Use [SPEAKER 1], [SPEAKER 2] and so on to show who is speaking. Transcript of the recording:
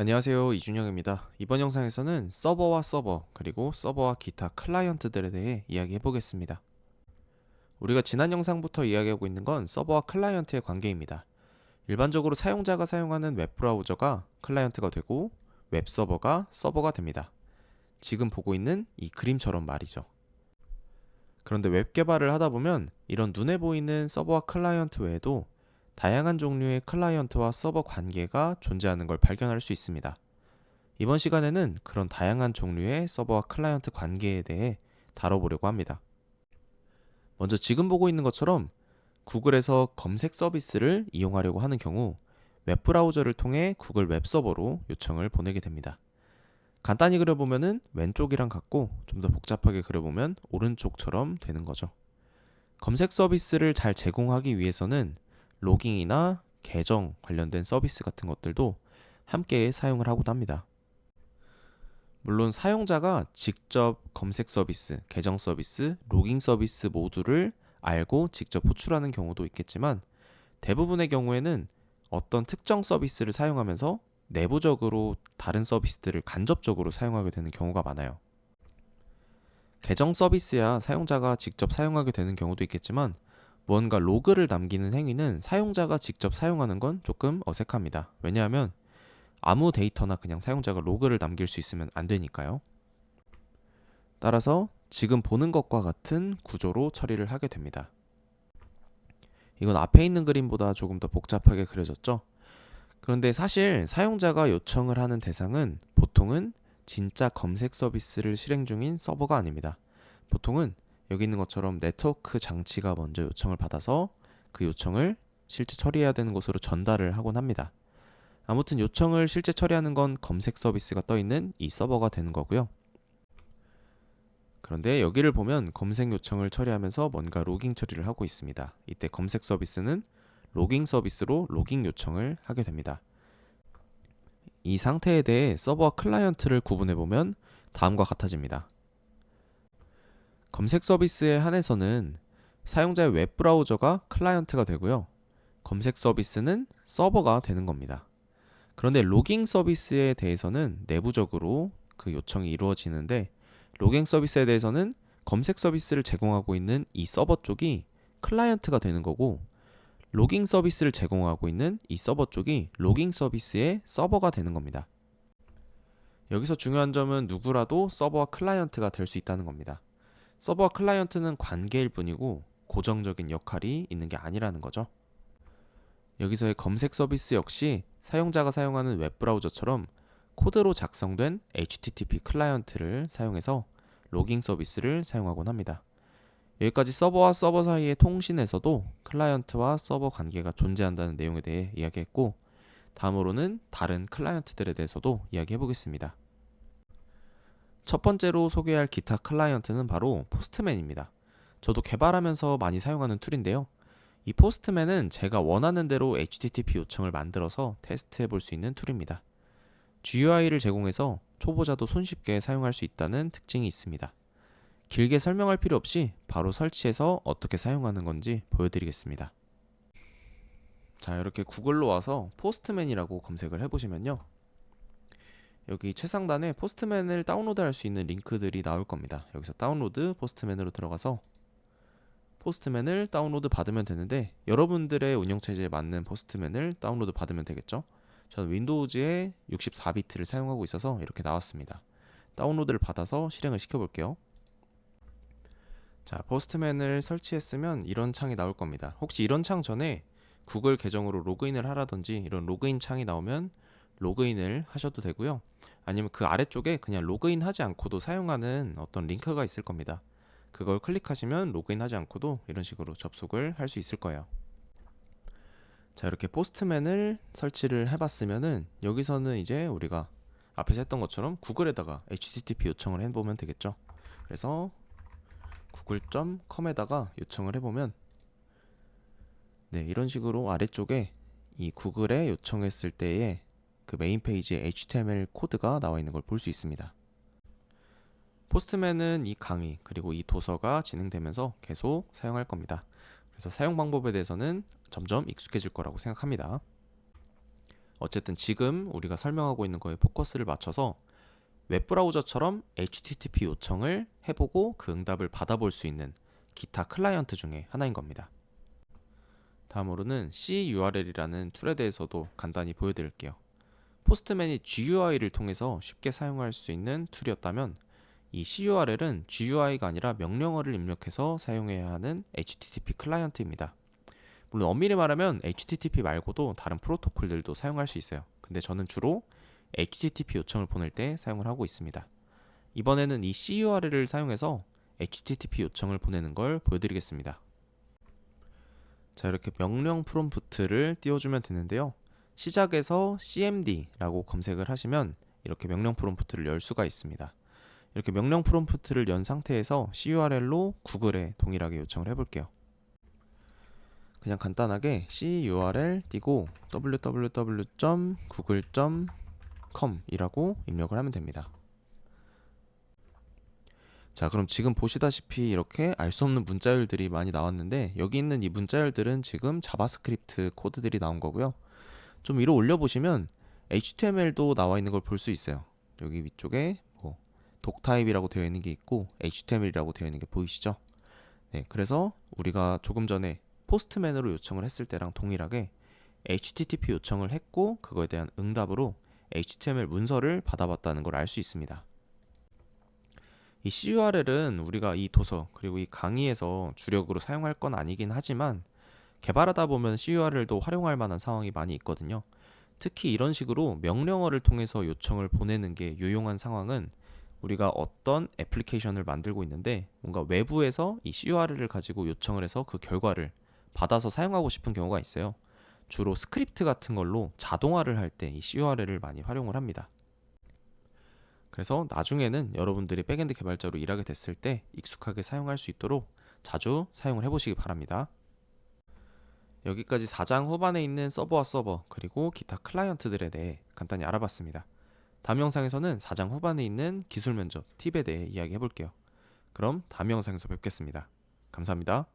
[SPEAKER 1] 안녕하세요, 이준영입니다. 이번 영상에서는 서버와 서버, 그리고 서버와 기타 클라이언트들에 대해 이야기해 보겠습니다. 우리가 지난 영상부터 이야기하고 있는 건 서버와 클라이언트의 관계입니다. 일반적으로 사용자가 사용하는 웹브라우저가 클라이언트가 되고 웹서버가 서버가 됩니다. 지금 보고 있는 이 그림처럼 말이죠. 그런데 웹 개발을 하다 보면 이런 눈에 보이는 서버와 클라이언트 외에도 다양한 종류의 클라이언트와 서버 관계가 존재하는 걸 발견할 수 있습니다. 이번 시간에는 그런 다양한 종류의 서버와 클라이언트 관계에 대해 다뤄보려고 합니다. 먼저 지금 보고 있는 것처럼 구글에서 검색 서비스를 이용하려고 하는 경우 웹브라우저를 통해 구글 웹서버로 요청을 보내게 됩니다. 간단히 그려보면 왼쪽이랑 같고 좀 더 복잡하게 그려보면 오른쪽처럼 되는 거죠. 검색 서비스를 잘 제공하기 위해서는 로깅이나 계정 관련된 서비스 같은 것들도 함께 사용을 하고도 합니다. 물론 사용자가 직접 검색 서비스, 계정 서비스, 로깅 서비스 모두를 알고 직접 호출하는 경우도 있겠지만 대부분의 경우에는 어떤 특정 서비스를 사용하면서 내부적으로 다른 서비스들을 간접적으로 사용하게 되는 경우가 많아요. 계정 서비스야 사용자가 직접 사용하게 되는 경우도 있겠지만 무언가 로그를 남기는 행위는 사용자가 직접 사용하는 건 조금 어색합니다. 왜냐하면 아무 데이터나 그냥 사용자가 로그를 남길 수 있으면 안 되니까요. 따라서 지금 보는 것과 같은 구조로 처리를 하게 됩니다. 이건 앞에 있는 그림보다 조금 더 복잡하게 그려졌죠? 그런데 사실 사용자가 요청을 하는 대상은 보통은 진짜 검색 서비스를 실행 중인 서버가 아닙니다. 보통은 여기 있는 것처럼 네트워크 장치가 먼저 요청을 받아서 그 요청을 실제 처리해야 되는 곳으로 전달을 하곤 합니다. 아무튼 요청을 실제 처리하는 건 검색 서비스가 떠 있는 이 서버가 되는 거고요. 그런데 여기를 보면 검색 요청을 처리하면서 뭔가 로깅 처리를 하고 있습니다. 이때 검색 서비스는 로깅 서비스로 로깅 요청을 하게 됩니다. 이 상태에 대해 서버와 클라이언트를 구분해보면 다음과 같아집니다. 검색 서비스에 한해서는 사용자의 웹브라우저가 클라이언트가 되고요. 검색 서비스는 서버가 되는 겁니다. 그런데 로깅 서비스에 대해서는 내부적으로 그 요청이 이루어지는데 로깅 서비스에 대해서는 검색 서비스를 제공하고 있는 이 서버 쪽이 클라이언트가 되는 거고 로깅 서비스를 제공하고 있는 이 서버 쪽이 로깅 서비스의 서버가 되는 겁니다. 여기서 중요한 점은 누구라도 서버와 클라이언트가 될 수 있다는 겁니다. 서버와 클라이언트는 관계일 뿐이고 고정적인 역할이 있는 게 아니라는 거죠. 여기서의 검색 서비스 역시 사용자가 사용하는 웹브라우저처럼 코드로 작성된 HTTP 클라이언트를 사용해서 로깅 서비스를 사용하곤 합니다. 여기까지 서버와 서버 사이의 통신에서도 클라이언트와 서버 관계가 존재한다는 내용에 대해 이야기했고 다음으로는 다른 클라이언트들에 대해서도 이야기해 보겠습니다. 첫 번째로 소개할 기타 클라이언트는 바로 포스트맨입니다. 저도 개발하면서 많이 사용하는 툴인데요. 이 포스트맨은 제가 원하는 대로 HTTP 요청을 만들어서 테스트해 볼 수 있는 툴입니다. GUI를 제공해서 초보자도 손쉽게 사용할 수 있다는 특징이 있습니다. 길게 설명할 필요 없이 바로 설치해서 어떻게 사용하는 건지 보여드리겠습니다. 자, 이렇게 구글로 와서 포스트맨이라고 검색을 해보시면요. 여기 최상단에 포스트맨을 다운로드할 수 있는 링크들이 나올 겁니다. 여기서 다운로드 포스트맨으로 들어가서 포스트맨을 다운로드 받으면 되는데 여러분들의 운영체제에 맞는 포스트맨을 다운로드 받으면 되겠죠. 저는 윈도우즈의 64비트를 사용하고 있어서 이렇게 나왔습니다. 다운로드를 받아서 실행을 시켜볼게요. 자, 포스트맨을 설치했으면 이런 창이 나올 겁니다. 혹시 이런 창 전에 구글 계정으로 로그인을 하라든지 이런 로그인 창이 나오면 로그인을 하셔도 되고요. 아니면 그 아래쪽에 그냥 로그인 하지 않고도 사용하는 어떤 링크가 있을 겁니다. 그걸 클릭하시면 로그인 하지 않고도 이런 식으로 접속을 할 수 있을 거예요. 자, 이렇게 포스트맨을 설치를 해봤으면은 여기서는 이제 우리가 앞에서 했던 것처럼 구글에다가 HTTP 요청을 해보면 되겠죠. 그래서 google.com에다가 요청을 해보면 네, 이런 식으로 아래쪽에 이 구글에 요청했을 때의 그 메인 페이지에 HTML 코드가 나와 있는 걸 볼 수 있습니다. 포스트맨은 이 강의 그리고 이 도서가 진행되면서 계속 사용할 겁니다. 그래서 사용 방법에 대해서는 점점 익숙해질 거라고 생각합니다. 어쨌든 지금 우리가 설명하고 있는 거에 포커스를 맞춰서 웹브라우저처럼 HTTP 요청을 해보고 그 응답을 받아볼 수 있는 기타 클라이언트 중에 하나인 겁니다. 다음으로는 CURL이라는 툴에 대해서도 간단히 보여드릴게요. 포스트맨이 GUI를 통해서 쉽게 사용할 수 있는 툴이었다면 이 CURL은 GUI가 아니라 명령어를 입력해서 사용해야 하는 HTTP 클라이언트입니다. 물론 엄밀히 말하면 HTTP 말고도 다른 프로토콜들도 사용할 수 있어요. 근데 저는 주로 HTTP 요청을 보낼 때 사용을 하고 있습니다. 이번에는 이 CURL을 사용해서 HTTP 요청을 보내는 걸 보여드리겠습니다. 자, 이렇게 명령 프롬프트를 띄워주면 되는데요. 시작에서 cmd라고 검색을 하시면 이렇게 명령 프롬프트를 열 수가 있습니다. 이렇게 명령 프롬프트를 연 상태에서 CURL로 구글에 동일하게 요청을 해볼게요. 그냥 간단하게 CURL 띄고 www.google.com 이라고 입력을 하면 됩니다. 자, 그럼 지금 보시다시피 이렇게 알 수 없는 문자열들이 많이 나왔는데 여기 있는 이 문자열들은 지금 자바스크립트 코드들이 나온 거고요. 좀 위로 올려보시면 HTML도 나와 있는 걸 볼 수 있어요. 여기 위쪽에 독타입이라고 되어 있는 게 있고 HTML이라고 되어 있는 게 보이시죠? 네, 그래서 우리가 조금 전에 포스트맨으로 요청을 했을 때랑 동일하게 HTTP 요청을 했고 그거에 대한 응답으로 HTML 문서를 받아봤다는 걸 알 수 있습니다. 이 CURL은 우리가 이 도서 그리고 이 강의에서 주력으로 사용할 건 아니긴 하지만 개발하다 보면 CURL도 활용할 만한 상황이 많이 있거든요. 특히 이런 식으로 명령어를 통해서 요청을 보내는 게 유용한 상황은 우리가 어떤 애플리케이션을 만들고 있는데 뭔가 외부에서 이 CURL을 가지고 요청을 해서 그 결과를 받아서 사용하고 싶은 경우가 있어요. 주로 스크립트 같은 걸로 자동화를 할 때 이 CURL을 많이 활용을 합니다. 그래서 나중에는 여러분들이 백엔드 개발자로 일하게 됐을 때 익숙하게 사용할 수 있도록 자주 사용을 해보시기 바랍니다. 여기까지 4장 후반에 있는 서버와 서버 그리고 기타 클라이언트들에 대해 간단히 알아봤습니다. 다음 영상에서는 4장 후반에 있는 기술 면접 팁에 대해 이야기해 볼게요. 그럼 다음 영상에서 뵙겠습니다. 감사합니다.